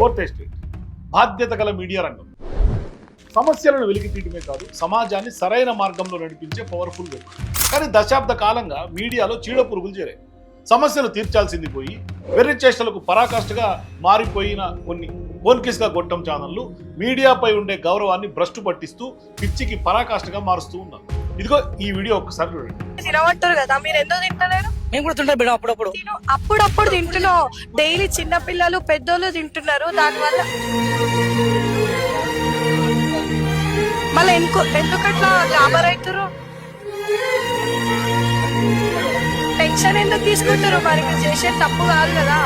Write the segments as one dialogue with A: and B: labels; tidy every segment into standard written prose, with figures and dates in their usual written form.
A: Fourth estate బాధ్యత గల media రంగం సమస్యలను వెలికితీయడమే కాదు సమాజాన్ని సరైన మార్గంలో నడిపించే పవర్ఫుల్ వ్యక్తి. కానీ దశాబ్ద కాలంగా మీడియాలో చీడపురుగులు చేరాయి. సమస్యలు తీర్చాల్సింది పోయి వెర్రి చేష్టలకు పరాకాష్ఠగా మారిపోయిన కొన్ని బోన్కిస్గా గొట్టం ఛానళ్లు మీడియాపై ఉండే గౌరవాన్ని భ్రష్టు పట్టిస్తూ పిచ్చికి పరాకాష్ఠగా మారుస్తూ ఉన్నారు. ఇదిగో ఈ వీడియో ఒక్కసారి చూడండి.
B: తినవట్టారు కదా, మీరు ఎందుకు తింటలేరు?
C: మేము కూడా తింటాం బిడ్డ,
B: అప్పుడప్పుడు తింటున్నాం. డైలీ చిన్న పిల్లలు పెద్దోళ్ళు తింటున్నారు. దానివల్ల మళ్ళీ ఎందుకట్లా గాబర్ అవుతారు? టెన్షన్ ఎందుకు తీసుకుంటారు? మరి మీరు చేసే తప్పు కాదు కదా.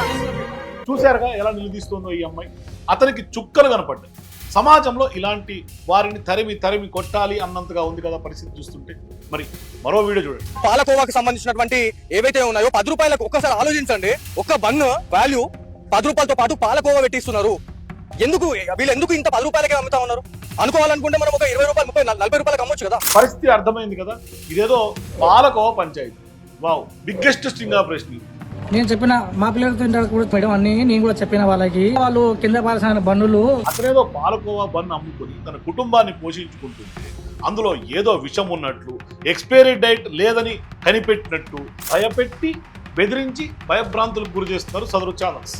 A: చూశారుగా ఎలా నిలదీస్తుందో ఈ అమ్మాయి. అతనికి చుక్కలు కనపడ్డాయి. సమాజంలో ఇలాంటి వారిని తరిమి కొట్టాలి అన్నంతగా ఉంది కదా పరిస్థితి చూస్తుంటే. మరి మరో వీడియో చూడండి.
C: పాలకోవాకి సంబంధించినటువంటి ఏవైతే ఉన్నాయో 10 రూపాయలకు ఒక్కసారి ఆలోచించండి. ఒక్క బన్ను వాల్యూ 10 రూపాయలతో పాటు పాలకోవా పెట్టిస్తున్నారు. వీళ్ళు ఎందుకు ఇంత 10 రూపాయలకే అమ్ముతా ఉన్నారు? అనుకోవాలనుకుంటే మనం ఒక 20 రూపాయలు 30 40 రూపాయలకు అమ్మొచ్చు కదా.
A: పరిస్థితి అర్థమైంది కదా. ఇదేదో పాలకోవా పంచాయతీ. Wow, biggest sting operation.
D: నేను చెప్పిన మా పిల్లలతో కూడా మేడం అన్ని నేను కూడా చెప్పిన వాళ్ళకి, వాళ్ళు కింద పాల్సిన బండ్లు.
A: అతనేదో పాలకోవా బన్ను అమ్ముకొని తన కుటుంబాన్ని పోషించుకుంటుంటే అందులో ఏదో విషం ఉన్నట్లు, ఎక్స్పైరీ డేట్ లేదని కనిపెట్టినట్టు భయపెట్టి బెదిరించి భయభ్రాంతులకు గురి చేస్తున్నారు సదరు ఛానల్స్.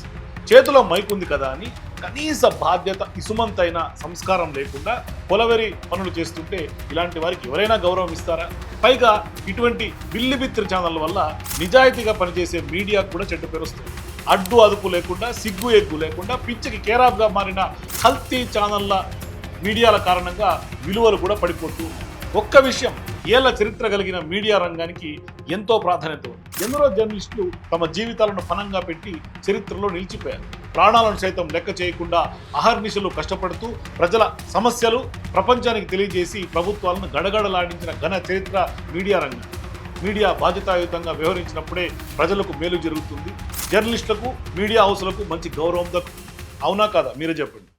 A: చేతిలో మైక్ ఉంది కదా అని కనీస బాధ్యత ఇసుమంతైన సంస్కారం లేకుండా పొలవెరి పనులు చేస్తుంటే ఇలాంటి వారికి ఎవరైనా గౌరవం ఇస్తారా? పైగా ఇటువంటి బిల్లిబిత్తిరి ఛానళ్ళ వల్ల నిజాయితీగా పనిచేసే మీడియా కూడా చెడ్డ పేరు వస్తుంది. అడ్డు అదుపు లేకుండా, సిగ్గు ఎగ్గు లేకుండా పిచ్చికి కేరాఫ్గా మారిన కల్తీ ఛానళ్ళ మీడియాల కారణంగా విలువలు కూడా పడిపోతూ. ఒక్క విషయం, ఏళ్ల చరిత్ర కలిగిన మీడియా రంగానికి ఎంతో ప్రాధాన్యత ఉంది. ఎందరో జర్నలిస్టులు తమ జీవితాలను పణంగా పెట్టి చరిత్రలో నిలిచిపోయారు. ప్రాణాలను సైతం లెక్క చేయకుండా అహర్నిశలు కష్టపడుతూ ప్రజల సమస్యలు ప్రపంచానికి తెలియజేసి ప్రభుత్వాలను గడగడలాడించిన ఘన చరిత్ర మీడియా రంగం. మీడియా బాధ్యతాయుతంగా వ్యవహరించినప్పుడే ప్రజలకు మేలు జరుగుతుంది. జర్నలిస్టులకు, మీడియా హౌస్లకు మంచి గౌరవం దక్కుతుంది. అవునా కాదా? మీరే చెప్పండి.